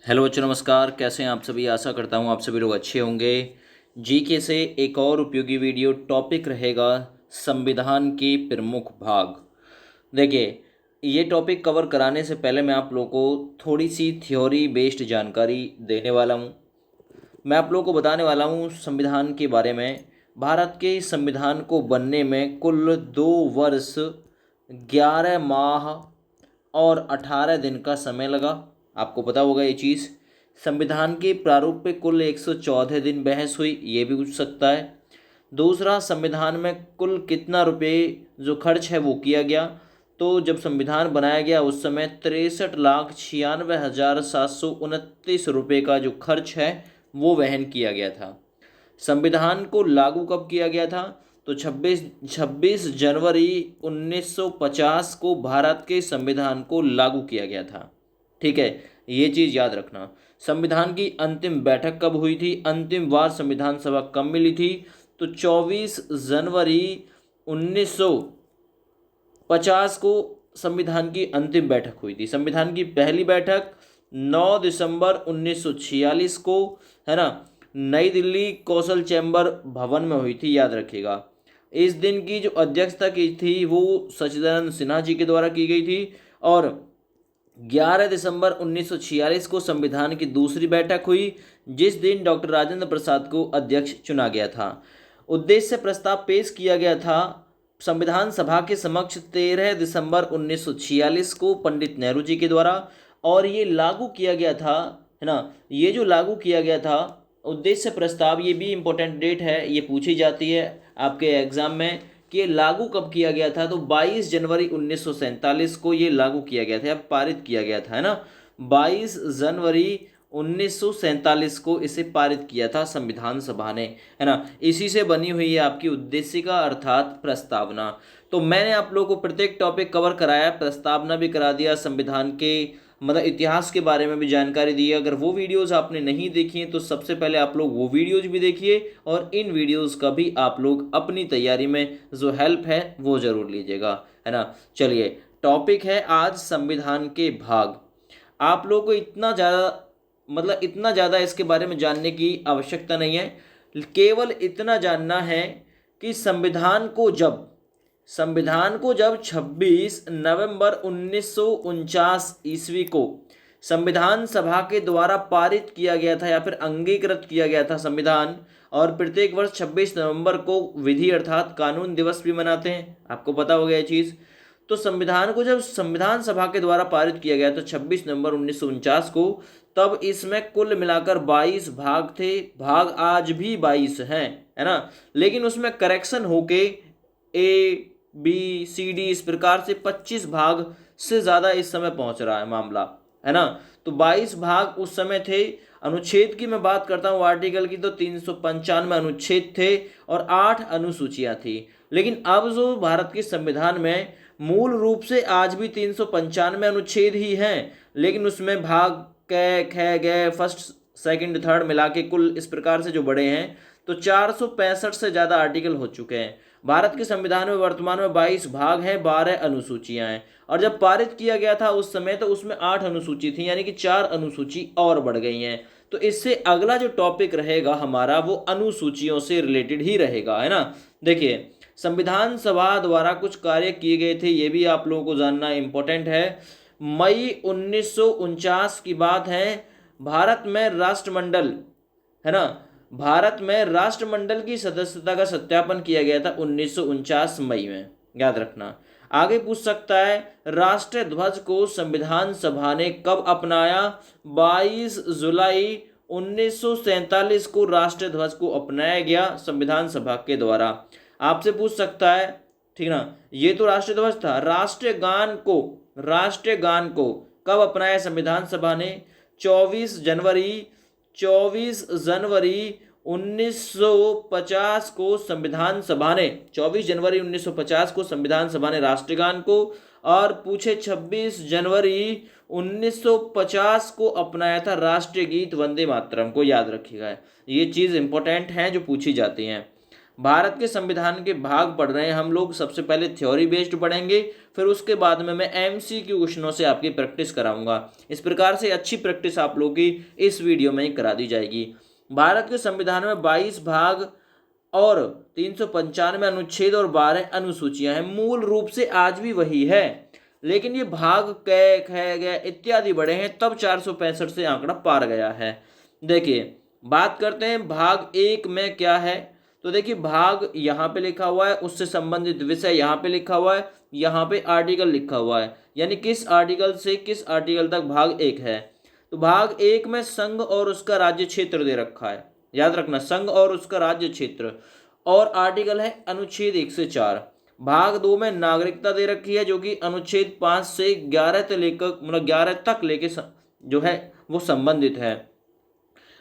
Hello बच्चों, नमस्कार। कैसे हैं आप सभी? आशा करता हूँ आप सभी लोग अच्छे होंगे। जीके से एक और उपयोगी वीडियो टॉपिक रहेगा संविधान के प्रमुख भाग। देखिए, ये टॉपिक कवर कराने से पहले मैं आप लोगों को थोड़ी सी थ्योरी बेस्ड जानकारी देने वाला हूँ। मैं आप लोगों को बताने वाला हूँ संविधान के बारे में। भारत के संविधान को बनने में कुल 2 वर्ष 11 माह और 18 दिन का समय लगा। आपको पता होगा ये चीज़। संविधान के प्रारूप पे कुल 114 दिन बहस हुई, ये भी पूछ सकता है। दूसरा, संविधान में कुल कितना रुपये जो खर्च है वो किया गया। तो जब संविधान बनाया गया उस समय 63,96,729 रुपये का जो खर्च है वो वहन किया गया था। संविधान को लागू कब किया गया था? तो 26 जनवरी 1950 को भारत के संविधान को लागू किया गया था। ठीक है, ये चीज़ याद रखना। संविधान की अंतिम बैठक कब हुई थी? अंतिम बार संविधान सभा कब मिली थी? तो 24 जनवरी 1950 को संविधान की अंतिम बैठक हुई थी। संविधान की पहली बैठक 9 दिसंबर 1946 को, है ना, नई दिल्ली कौशल चैम्बर भवन में हुई थी, याद रखिएगा। इस दिन की जो अध्यक्षता की थी वो सच्चिदानंद सिन्हा जी के द्वारा की गई थी। और 11 दिसंबर 1946 को संविधान की दूसरी बैठक हुई, जिस दिन डॉक्टर राजेंद्र प्रसाद को अध्यक्ष चुना गया था। उद्देश्य प्रस्ताव पेश किया गया था संविधान सभा के समक्ष 13 दिसंबर 1946 को पंडित नेहरू जी के द्वारा, और ये लागू किया गया था, है ना। ये जो लागू किया गया था उद्देश्य प्रस्ताव, ये भी इम्पोर्टेंट डेट है, ये पूछी जाती है आपके एग्जाम में कि ये लागू कब किया गया था। तो 22 जनवरी 1947 को ये लागू किया गया था या पारित किया गया था, है ना। 22 जनवरी 1947 को इसे पारित किया था संविधान सभा ने, है ना। इसी से बनी हुई है आपकी उद्देशिका अर्थात प्रस्तावना। तो मैंने आप लोगों को प्रत्येक टॉपिक कवर कराया, प्रस्तावना भी करा दिया, संविधान के मतलब इतिहास के बारे में भी जानकारी दी है। अगर वो वीडियोस आपने नहीं देखी हैं तो सबसे पहले आप लोग वो वीडियोस भी देखिए, और इन वीडियोस का भी आप लोग अपनी तैयारी में जो हेल्प है वो ज़रूर लीजिएगा, है ना। चलिए, टॉपिक है आज संविधान के भाग। आप लोगों को इतना ज़्यादा मतलब इतना ज़्यादा इसके बारे में जानने की आवश्यकता नहीं है। केवल इतना जानना है कि संविधान को जब 26 नवंबर 1949 ईस्वी को संविधान सभा के द्वारा पारित किया गया था या फिर अंगीकृत किया गया था संविधान, और प्रत्येक वर्ष 26 नवंबर को विधि अर्थात कानून दिवस भी मनाते हैं, आपको पता हो गया ये चीज़। तो संविधान को जब संविधान सभा के द्वारा पारित किया गया तो 26 नवंबर 1949 को, तब इसमें कुल मिलाकर 22 भाग थे। भाग आज भी 22 हैं, है ना। लेकिन उसमें करेक्शन होके A B C D इस प्रकार से 25 भाग से ज़्यादा इस समय पहुंच रहा है मामला, है ना। तो 22 भाग उस समय थे। अनुच्छेद की मैं बात करता हूँ, आर्टिकल की, तो 395 अनुच्छेद थे और 8 अनुसूचियां थी। लेकिन अब जो भारत के संविधान में मूल रूप से आज भी 395 अनुच्छेद ही हैं, लेकिन उसमें भाग क ख ग फर्स्ट सेकंड थर्ड मिला के कुल इस प्रकार से जो बड़े हैं, तो 465 से ज़्यादा आर्टिकल हो चुके हैं। भारत के संविधान में वर्तमान में 22 भाग हैं, 12 अनुसूचियां हैं। और जब पारित किया गया था उस समय तो उसमें 8 अनुसूची थी, यानी कि 4 अनुसूची और बढ़ गई हैं। तो इससे अगला जो टॉपिक रहेगा हमारा वो अनुसूचियों से रिलेटेड ही रहेगा, है ना। देखिए, संविधान सभा द्वारा कुछ कार्य किए गए थे, ये भी आप लोगों को जानना इंपॉर्टेंट है। मई 1949 की बात है। भारत में राष्ट्रमंडल, है ना, भारत में राष्ट्रमंडल की सदस्यता का सत्यापन किया गया था 1949 मई में, याद रखना। आगे पूछ सकता है, राष्ट्रीय ध्वज को संविधान सभा ने कब अपनाया? 22 जुलाई 1947 को राष्ट्रीय ध्वज को अपनाया गया संविधान सभा के द्वारा। आपसे पूछ सकता है, ठीक ना, ये तो राष्ट्रीय ध्वज था। राष्ट्रीय गान को कब अपनाया संविधान सभा ने? 24 जनवरी 1950 को संविधान सभा ने 24 जनवरी 1950 को संविधान सभा ने राष्ट्रगान को, और पूछे 26 जनवरी 1950 को अपनाया था राष्ट्रीय गीत वंदे मातरम को, याद रखिएगा। ये चीज़ इंपॉर्टेंट है जो पूछी जाती हैं। भारत के संविधान के भाग पढ़ रहे हैं हम लोग। सबसे पहले थ्योरी बेस्ड पढ़ेंगे, फिर उसके बाद में मैं एमसीक्यू क्वेश्चनों से आपकी प्रैक्टिस कराऊंगा। इस प्रकार से अच्छी प्रैक्टिस आप लोगों की इस वीडियो में ही करा दी जाएगी। भारत के संविधान में 22 भाग और 395 अनुच्छेद और 12 अनुसूचियां हैं। मूल रूप से आज भी वही है, लेकिन ये भाग कै ख ग इत्यादि बढ़े हैं, तब 465 से आंकड़ा पार गया है। देखिए बात करते हैं भाग 1 में क्या है। तो देखिए भाग यहाँ पे लिखा हुआ है, उससे संबंधित विषय यहाँ पे लिखा हुआ है, यहाँ पे आर्टिकल लिखा हुआ है, यानी किस आर्टिकल से किस आर्टिकल तक भाग 1 है। तो भाग 1 में संघ और उसका राज्य क्षेत्र दे रखा है, याद रखना, संघ और उसका राज्य क्षेत्र, और आर्टिकल है अनुच्छेद 1 से 4। भाग 2 में नागरिकता दे रखी है, जो कि अनुच्छेद 5 से 11 तक लेकर, मतलब 11 तक लेके जो है वो संबंधित है।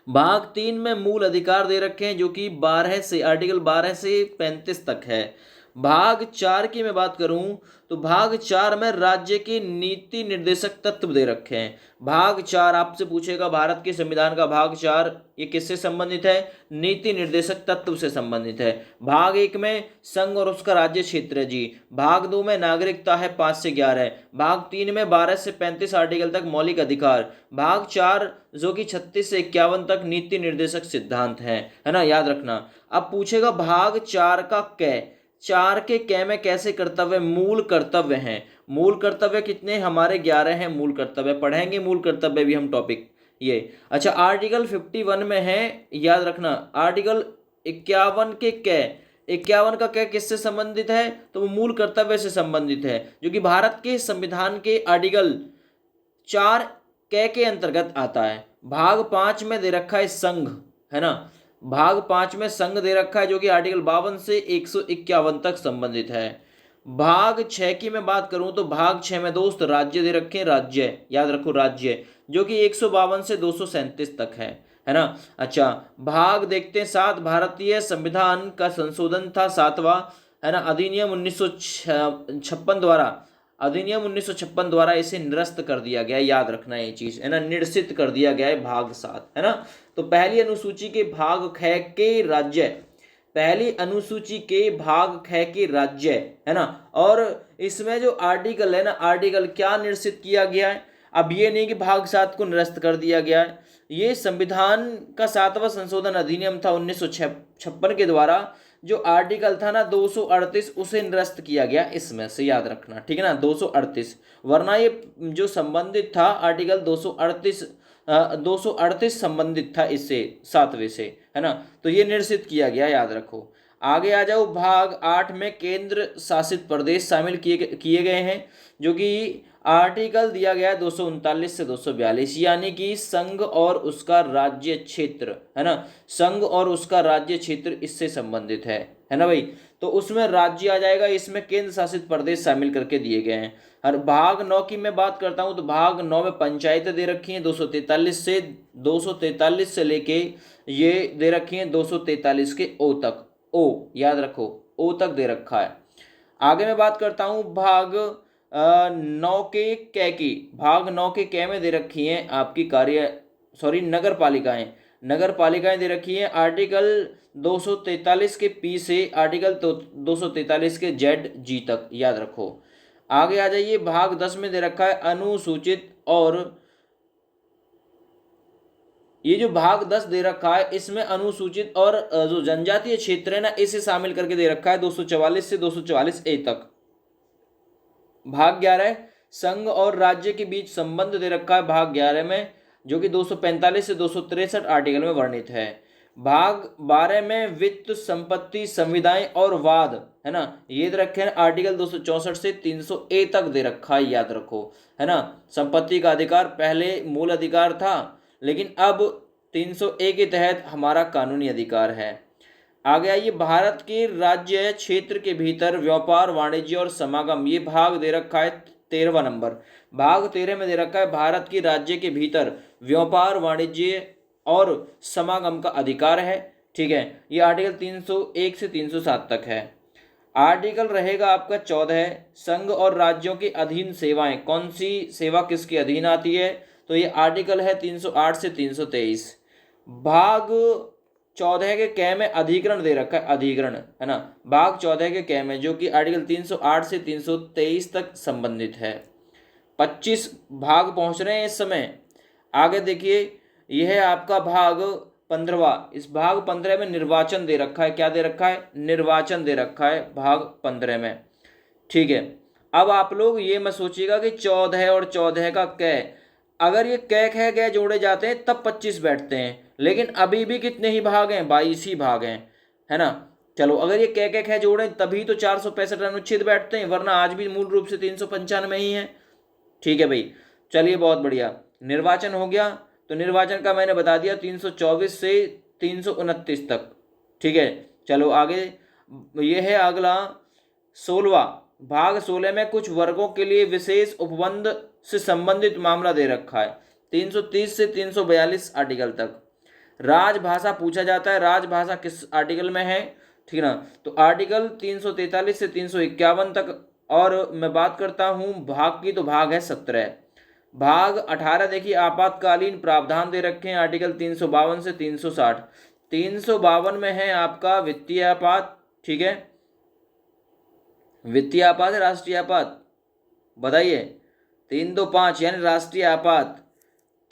भाग 3 में मूल अधिकार दे रखे हैं, जो कि 12 से आर्टिकल 12 से 35 तक है। भाग 4 की मैं बात करूं तो भाग 4 में राज्य के नीति निर्देशक तत्व दे रखे हैं। भाग 4 आपसे पूछेगा भारत के संविधान का भाग 4 ये किससे संबंधित है? नीति निर्देशक तत्व से संबंधित है। भाग 1 में संघ और उसका राज्य क्षेत्र है जी। भाग 2 में नागरिकता है 5 से 11। भाग 3 में 12 से 35 आर्टिकल तक मौलिक अधिकार। भाग 4 जो कि 36 से 51 तक नीति निर्देशक सिद्धांत है ना, याद रखना। अब पूछेगा भाग 4 का कै, 4 के कै में कैसे कर्तव्य मूल कर्तव्य हैं। मूल कर्तव्य कितने हमारे? 11 हैं मूल कर्तव्य, पढ़ेंगे मूल कर्तव्य भी हम टॉपिक ये। अच्छा आर्टिकल 51 में है, याद रखना, आर्टिकल 51 के कै, 51 का कै किससे संबंधित है? तो वो मूल कर्तव्य से संबंधित है, जो कि भारत के संविधान के आर्टिकल 4 कै के अंतर्गत आता है। भाग 5 में दे रखा है संघ, है ना, भाग 5 में संघ दे रखा है, जो कि आर्टिकल 52 से 151 तक संबंधित है। भाग 6 की मैं बात करूं तो भाग 6 में दोस्त राज्य दे रखे हैं, राज्य, याद रखो राज्य, जो कि 152 से 237 तक है ना। अच्छा भाग देखते हैं 7, भारतीय संविधान का संशोधन था 7वां, है ना, अधिनियम 1956 द्वारा, अधिनियम 1956 द्वारा इसे निरस्त कर दिया गया, याद रखना ये चीज, है ना, निरसित कर दिया गया है भाग 7, है ना। तो पहली अनुसूची के भाग ख के राज्य, पहली अनुसूची के भाग ख के राज्य, है ना, और इसमें जो आर्टिकल है ना, आर्टिकल क्या निरसित किया गया है? अब ये नहीं कि भाग 7 को निरस्त कर दिया गया है, ये संविधान का 7वां संशोधन अधिनियम था 1956 के द्वारा, जो आर्टिकल था ना 238 उसे निरस्त किया गया इसमें से, याद रखना, ठीक है ना, 238, वरना ये जो संबंधित था आर्टिकल 238 संबंधित था इससे 7वें से, है ना, तो ये निरसित किया गया, याद रखो। आगे आ जाओ, भाग 8 में केंद्र शासित प्रदेश शामिल किए गए हैं, जो कि आर्टिकल दिया गया है 239 से 242, यानी कि संघ और उसका राज्य क्षेत्र, है ना, संघ और उसका राज्य क्षेत्र इससे संबंधित है ना भाई। तो उसमें राज्य आ जाएगा, इसमें केंद्र शासित प्रदेश शामिल करके दिए गए हैं। और भाग 9 की मैं बात करता हूं तो भाग 9 में पंचायतें दे रखी हैं 243 से लेके ये दे रखी हैं 243 के ओ तक, ओ याद रखो, ओ तक दे रखा है। आगे मैं बात करता हूं भाग 9 के कै की, भाग 9 के कै में दे रखी हैं आपकी नगर पालिकाएं दे रखी हैं, आर्टिकल 243 के पी से आर्टिकल 243 के जेड जी तक, याद रखो। आगे आ जाइए, भाग 10 में दे रखा है अनुसूचित, और ये जो भाग 10 दे रखा है इसमें अनुसूचित और जो जनजातीय क्षेत्र है ना इसे शामिल करके दे रखा है 244 से 244 ए तक। भाग 11 संघ और राज्य के बीच संबंध दे रखा है भाग 11 में, जो कि 245 से 263 आर्टिकल में वर्णित है। भाग 12 में वित्त, संपत्ति, संविदाएं और वाद, है ना, ये दे रखे हैं, आर्टिकल 264 से 300 ए तक दे रखा है, याद रखो, है ना। संपत्ति का अधिकार पहले मूल अधिकार था, लेकिन अब 300 ए के तहत हमारा कानूनी अधिकार है। आगे आइए, भारत के राज्य क्षेत्र के भीतर व्यापार, वाणिज्य और समागम, ये भाग दे रखा है 13वां नंबर। भाग 13 में दे रखा है भारत के राज्य के भीतर व्यापार, वाणिज्य और समागम का अधिकार है, ठीक है, ये आर्टिकल 301 से 307 तक है। आर्टिकल रहेगा आपका 14, संघ और राज्यों के अधीन सेवाएं, कौन सी सेवा किसके अधीन आती है? तो ये आर्टिकल है 308 से 323। भाग 14 के क में अधिकरण दे रखा है, अधिकरण है ना, भाग 14 के क में, जो कि आर्टिकल 308 से 323 तक संबंधित है। 25 भाग पहुंच रहे हैं इस समय। आगे देखिए, यह है आपका भाग 15वां। इस भाग 15 में निर्वाचन दे रखा है। क्या दे रखा है? निर्वाचन दे रखा है भाग 15 में। ठीक है, अब आप लोग ये मत सोचिएगा कि 14 और 14 का क, अगर ये क ख ग जोड़े जाते हैं तब 25 बैठते हैं, लेकिन अभी भी कितने ही भाग हैं? 22 ही भाग हैं, है ना। चलो, अगर ये क ख जोड़ें तभी तो 465 अनुच्छेद बैठते हैं, वरना आज भी मूल रूप से 395 ही है। ठीक है भाई, चलिए बहुत बढ़िया। निर्वाचन हो गया, तो निर्वाचन का मैंने बता दिया 324 से 329 तक। ठीक है, चलो आगे, ये है अगला 16वां भाग। 16 में कुछ वर्गों के लिए विशेष उपबंध से संबंधित मामला दे रखा है, 330 से 342 आर्टिकल तक। राजभाषा पूछा जाता है, राजभाषा किस आर्टिकल में है? ठीक ना, तो आर्टिकल 343 से 351 तक। और मैं बात करता हूँ भाग की, तो भाग है 17। भाग 18 देखिए, आपातकालीन प्रावधान दे रखे हैं, आर्टिकल 352 से 360। 352 में है आपका वित्तीय आपात। ठीक है, वित्तीय आपात है राष्ट्रीय आपात? बताइए। 325 यानी राष्ट्रीय आपात,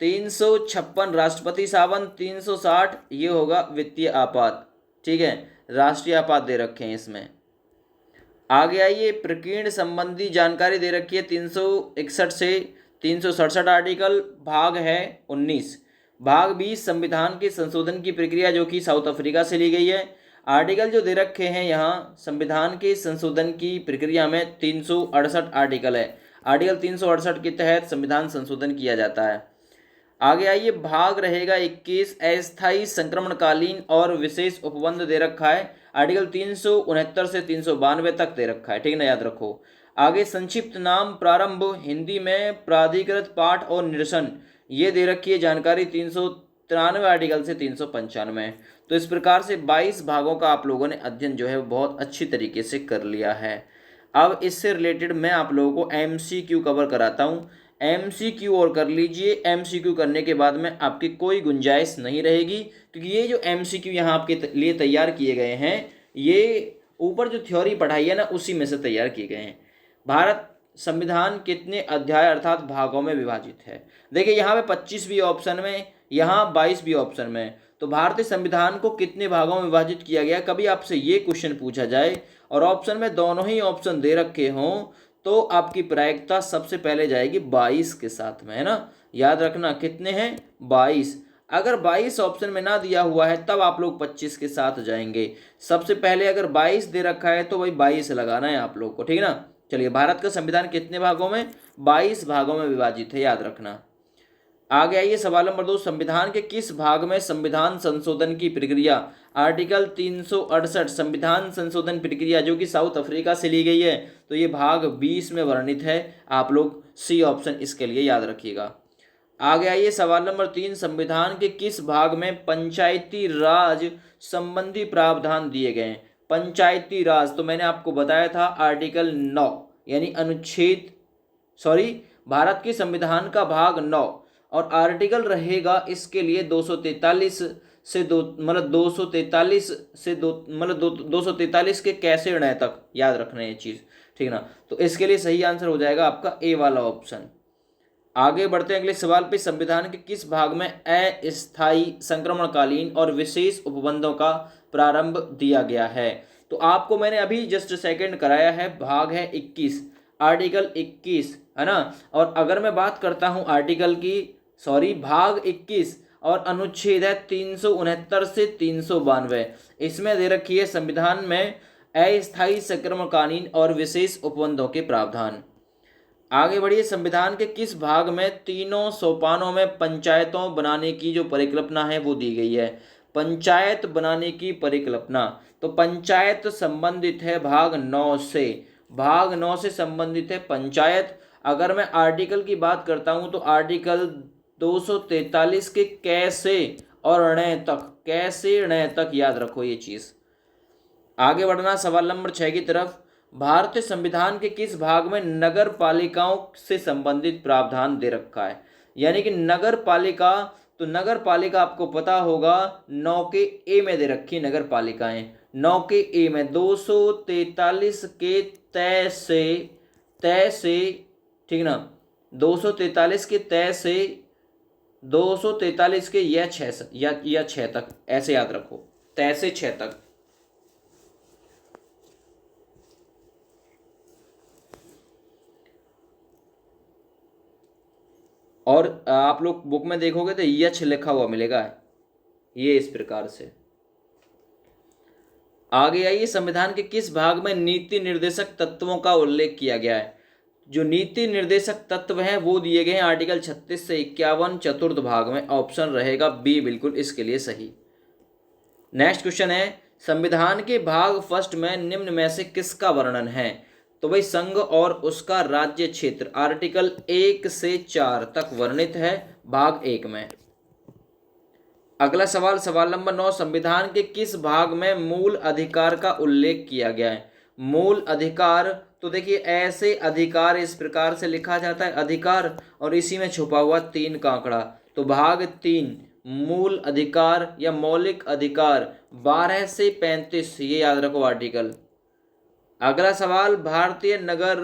356 राष्ट्रपति शासन, 360 ये होगा वित्तीय आपात। ठीक है, राष्ट्रीय आपात दे रखे हैं इसमें। आगे आइए, प्रकीर्ण संबंधी जानकारी दे रखी है 361 से 367 आर्टिकल। भाग है 19। भाग 20 संविधान के संशोधन की प्रक्रिया, जो कि साउथ अफ्रीका से ली गई है। आर्टिकल जो दे रखे हैं यहाँ संविधान के संशोधन की प्रक्रिया में 368 आर्टिकल है। आर्टिकल 368 के तहत संविधान संशोधन किया जाता है। आगे आइए, भाग रहेगा 21 अस्थायी संक्रमणकालीन और विशेष उपबंध दे रखा है, आर्टिकल 369 से 392 तक दे रखा है। ठीक ना, याद रखो। आगे संक्षिप्त नाम प्रारंभ, हिंदी में प्राधिकृत पाठ और निरसन, ये दे रखी है जानकारी 393 आर्टिकल से 395। तो इस प्रकार से 22 भागों का आप लोगों ने अध्ययन जो है बहुत अच्छी तरीके से कर लिया है। अब इससे रिलेटेड मैं आप लोगों को MCQ कवर कराता हूँ। MCQ और कर लीजिए। MCQ करने के बाद में आपकी कोई गुंजाइश नहीं रहेगी, क्योंकि ये जो MCQ यहाँ आपके लिए तैयार किए गए हैं, ये ऊपर जो थ्योरी पढ़ाई है ना, उसी में से तैयार किए गए हैं। भारत संविधान कितने अध्याय अर्थात भागों में विभाजित है? देखिए, यहाँ पे 25 भी ऑप्शन में, यहाँ 22 भी ऑप्शन में। तो भारतीय संविधान को कितने भागों में विभाजित किया गया? कभी आपसे ये क्वेश्चन पूछा जाए और ऑप्शन में दोनों ही ऑप्शन दे रखे हों, तो आपकी प्रायिकता सबसे पहले जाएगी 22 के साथ में, है ना। याद रखना कितने हैं? 22। अगर 22 ऑप्शन में ना दिया हुआ है तब आप लोग 25 के साथ जाएंगे। सबसे पहले अगर 22 दे रखा है तो भाई 22 लगाना है आप लोग को। ठीक है ना। चलिए, भारत का संविधान कितने भागों में? 22 भागों में विभाजित है, याद रखना। आगे आइए, सवाल नंबर 2, संविधान के किस भाग में संविधान संशोधन की प्रक्रिया, आर्टिकल 368 संविधान संशोधन प्रक्रिया, जो कि साउथ अफ्रीका से ली गई है, तो ये भाग 20 में वर्णित है। आप लोग सी ऑप्शन इसके लिए याद रखिएगा। आगे आइए, सवाल नंबर 3, संविधान के किस भाग में पंचायती राज संबंधी प्रावधान दिए गए हैं? पंचायती राज तो मैंने आपको बताया था आर्टिकल 9 यानी अनुच्छेद, भारत के संविधान का भाग 9, और आर्टिकल रहेगा इसके लिए 243 से 243 के कैसे ण तक, याद रखना ये चीज़। ठीक ना, तो इसके लिए सही आंसर हो जाएगा आपका ए वाला ऑप्शन। आगे बढ़ते हैं अगले सवाल पे, संविधान के किस भाग में अस्थायी संक्रमणकालीन और विशेष उपबंधों का प्रारंभ दिया गया है? तो आपको मैंने अभी जस्ट सेकंड कराया है, भाग है 21, आर्टिकल 21, है ना। और अगर मैं बात करता हूं आर्टिकल की, भाग 21 और अनुच्छेद है 369 से 392, इसमें दे रखी है संविधान में अस्थायी संक्रमणकालीन और विशेष उपबंधों के प्रावधान। आगे बढ़िए, संविधान के किस भाग में तीनों सोपानों में पंचायतों बनाने की जो परिकल्पना है वो दी गई है? पंचायत बनाने की परिकल्पना, तो पंचायत संबंधित है भाग 9 से, भाग 9 से संबंधित है पंचायत। अगर मैं आर्टिकल की बात करता हूं तो आर्टिकल 243 के कैसे और ण तक, कैसे ण तक, याद रखो ये चीज। आगे बढ़ना सवाल नंबर 6 की तरफ, भारतीय संविधान के किस भाग में नगर पालिकाओं से संबंधित प्रावधान दे रखा है? यानी कि नगर पालिका तो नगर पालिका आपको पता होगा 9 के ए में दे रखी नगर पालिकाएं। 9 के ए में 243 के तय से ठीक ना, 243 के तय से 243 के या 6 तक, ऐसे याद रखो, तय से 6 तक। और आप लोग बुक में देखोगे तो यछ लिखा हुआ मिलेगा, ये इस प्रकार से। आगे आइए, संविधान के किस भाग में नीति निर्देशक तत्वों का उल्लेख किया गया है? जो नीति निर्देशक तत्व हैं वो दिए गए हैं आर्टिकल 36 से 51 चतुर्थ भाग में। ऑप्शन रहेगा बी बिल्कुल इसके लिए सही। नेक्स्ट क्वेश्चन है, संविधान के भाग फर्स्ट में निम्न में से किसका वर्णन है? तो भाई संघ और उसका राज्य क्षेत्र आर्टिकल 1 से 4 तक वर्णित है भाग 1 में। अगला सवाल, सवाल नंबर 9, संविधान के किस भाग में मूल अधिकार का उल्लेख किया गया है? मूल अधिकार, तो देखिए ऐसे अधिकार इस प्रकार से लिखा जाता है अधिकार, और इसी में छुपा हुआ 3 का आंकड़ा, तो भाग 3 मूल अधिकार या मौलिक अधिकार 12 से 35, ये याद रखो आर्टिकल। अगला सवाल, भारतीय नगर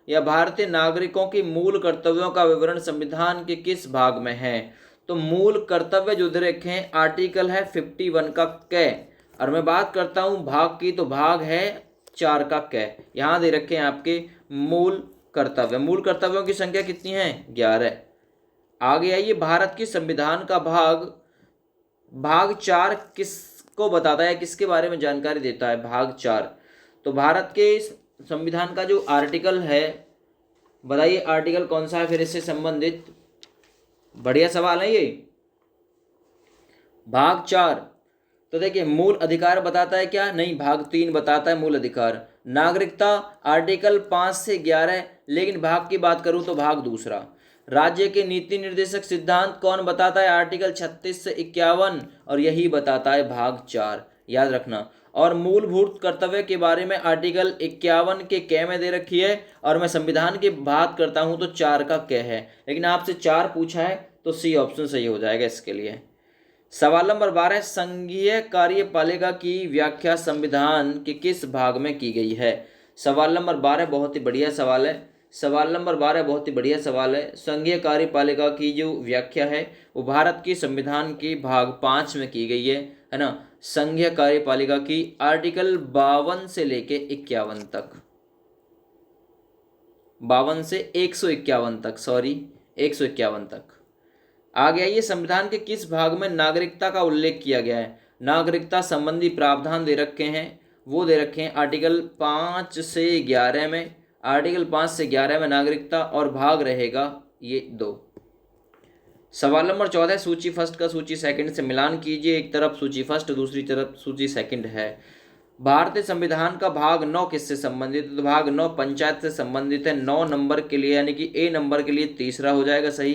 या भारतीय नागरिकों की मूल कर्तव्यों का विवरण संविधान के किस भाग में है? तो मूल कर्तव्य जो दे रखे हैं आर्टिकल है 51 का क, और मैं बात करता हूं भाग की, तो भाग है 4 का क। यहाँ दे रखे हैं आपके मूल कर्तव्य। मूल कर्तव्यों की संख्या कितनी है? 11। आगे आइए, भारत की संविधान का भाग 4 किसको बताता है, किसके बारे में जानकारी देता है? भाग 4, तो भारत के संविधान का जो आर्टिकल है, बताइए आर्टिकल कौन सा है फिर इससे संबंधित? बढ़िया सवाल है ये। भाग 4, तो देखिए मूल अधिकार बताता है क्या? नहीं, भाग 3 बताता है मूल अधिकार। नागरिकता आर्टिकल 5 से 11, लेकिन भाग की बात करूं तो भाग दूसरा। राज्य के नीति निर्देशक सिद्धांत कौन बताता है? आर्टिकल 36 से 51, और यही बताता है भाग 4, याद रखना। और मूलभूत कर्तव्य के बारे में आर्टिकल 51 के क में दे रखी है, और मैं संविधान की बात करता हूं तो 4 का क है, लेकिन आपसे 4 पूछा है तो सी ऑप्शन सही हो जाएगा इसके लिए। सवाल नंबर 12, संघीय कार्यपालिका की व्याख्या संविधान के किस भाग में की गई है? सवाल नंबर 12 बहुत ही बढ़िया सवाल है। सवाल नंबर 12 बहुत ही बढ़िया सवाल है। संघीय कार्यपालिका की जो व्याख्या है वो भारत की संविधान की भाग 5 में की गई है ना। संघीय कार्यपालिका की आर्टिकल 52 से लेके 51 तक, 52 से 151 तक, सॉरी 151 तक। आगे आइए, संविधान के किस भाग में नागरिकता का उल्लेख किया गया है? नागरिकता संबंधी प्रावधान दे रखे हैं, वो दे रखे हैं आर्टिकल 5 से 11 में। आर्टिकल 5 से 11 में नागरिकता, और भाग रहेगा ये 2। सवाल नंबर 14, सूची फर्स्ट का सूची सेकंड से मिलान कीजिए। एक तरफ सूची फर्स्ट, दूसरी तरफ सूची सेकंड है। भारतीय संविधान का भाग 9 किससे संबंधित है? तो भाग 9 पंचायत से संबंधित है। 9 नंबर के लिए, यानी कि ए नंबर के लिए तीसरा हो जाएगा सही।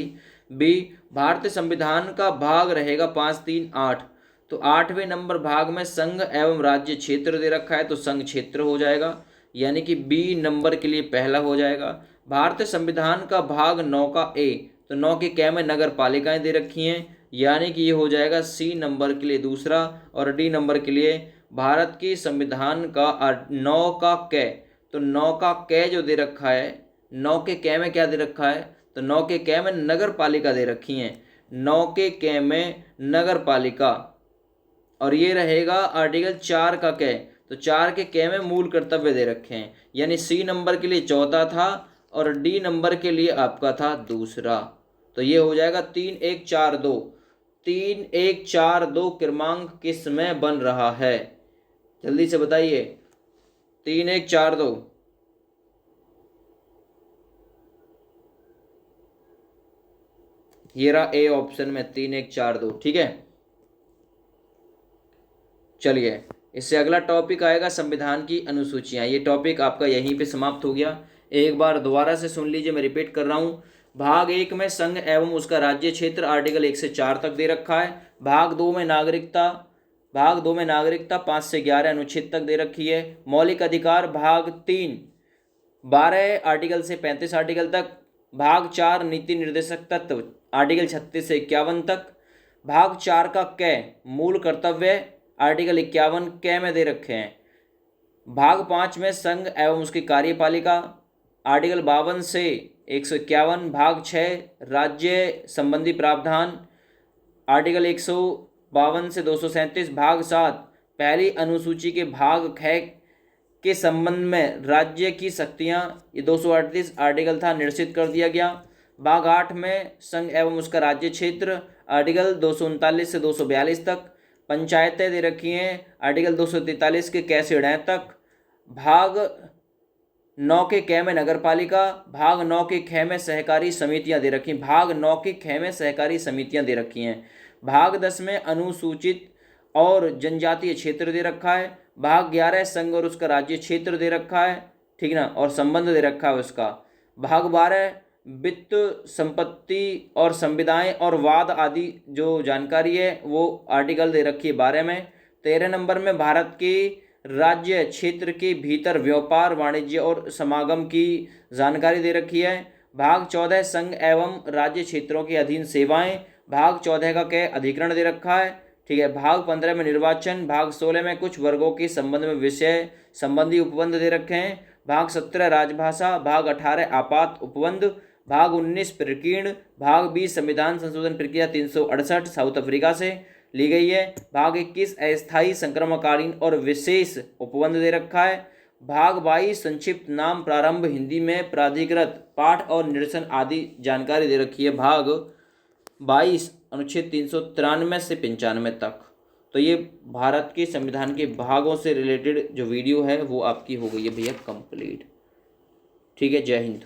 बी, भारतीय संविधान का भाग रहेगा 5, 3, 8, तो 8वें नंबर भाग में संघ एवं राज्य क्षेत्र दे रखा है, तो संघ क्षेत्र हो जाएगा, यानी कि बी नंबर के लिए पहला हो जाएगा। भारतीय संविधान का भाग 9 का ए, तो 9 के कै में नगर पालिकाएं दे रखी हैं, यानी कि ये हो जाएगा सी नंबर के लिए दूसरा, और डी नंबर के लिए भारत की संविधान का 9 का कै, तो 9 का कै जो दे रखा है, 9 के कै में क्या दे रखा है? तो 9 के कै में नगर पालिका दे रखी हैं, 9 के कै में नगर पालिका, और ये रहेगा आर्टिकल 4 का कै, तो 4 के कै में मूल कर्तव्य दे रखे हैं, यानी सी नंबर के लिए चौथा था और डी नंबर के लिए आपका था दूसरा, तो ये हो जाएगा 3, 1, 4, 2। 3, 1, 4, 2 क्रमांक किस में बन रहा है? जल्दी से बताइए। 3, 1, 4, 2, ये रहा ए ऑप्शन में 3, 1, 4, 2। ठीक है, चलिए इससे अगला टॉपिक आएगा संविधान की अनुसूचियां। ये टॉपिक आपका यहीं पे समाप्त हो गया। एक बार दोबारा से सुन लीजिए, मैं रिपीट कर रहा हूँ। भाग 1 में संघ एवं उसका राज्य क्षेत्र आर्टिकल 1 से 4 तक दे रखा है। भाग 2 में नागरिकता, भाग 2 में नागरिकता 5 से 11 अनुच्छेद तक दे रखी है। मौलिक अधिकार भाग 3 12 आर्टिकल से 35 आर्टिकल तक। भाग 4 नीति निर्देशक तत्व आर्टिकल 36 से 51 तक। भाग 4 का क मूल कर्तव्य आर्टिकल 51 क में दे रखे हैं। भाग 5 में संघ एवं उसकी कार्यपालिका आर्टिकल 52 से 151। भाग 6 राज्य संबंधी प्रावधान आर्टिकल 152 से 237। भाग 7 पहली अनुसूची के भाग ख के संबंध में राज्य की शक्तियां, ये 238 आर्टिकल था, निश्चित कर दिया गया। भाग 8 में संघ एवं उसका राज्य क्षेत्र आर्टिकल 239 से 242 तक। पंचायतें दे रखी हैं आर्टिकल 243 के क से ड़ तक। भाग 9 के क में नगर पालिका, भाग 9 के ख में सहकारी समितियां दे रखी, भाग 9 के ख में सहकारी समितियां दे रखी हैं। भाग 10 में अनुसूचित और जनजातीय क्षेत्र दे रखा है। भाग 11 संघ और उसका राज्य क्षेत्र दे रखा है, ठीक ना, और संबंध दे रखा है उसका। भाग 12 वित्त, संपत्ति और संविदाएं और वाद आदि जो जानकारी है वो आर्टिकल दे रखी है 12 में। 13 नंबर में भारत के राज्य क्षेत्र के भीतर व्यापार, वाणिज्य और समागम की जानकारी दे रखी है। भाग 14 संघ एवं राज्य क्षेत्रों के अधीन सेवाएं, भाग 14 का क अधिकरण दे रखा है, ठीक है। भाग 15 में निर्वाचन, भाग 16 में कुछ वर्गों के संबंध में विषय संबंधी उपबंध दे रखे हैं। भाग 17 राजभाषा, भाग 18 आपात उपबंध, भाग 19 प्रकीर्ण, भाग 20 संविधान संशोधन प्रक्रिया 368 साउथ अफ्रीका से ली गई है। भाग 21 अस्थायी संक्रमणकालीन और विशेष उपबंध दे रखा है। भाग 22 संक्षिप्त नाम प्रारंभ हिंदी में प्राधिकृत पाठ और निरसन आदि जानकारी दे रखी है। भाग 22 अनुच्छेद 393 से 95 तक। तो ये भारत के संविधान के भागों से रिलेटेड जो वीडियो है वो आपकी हो गई है भैया कंप्लीट। ठीक है, जय हिंद।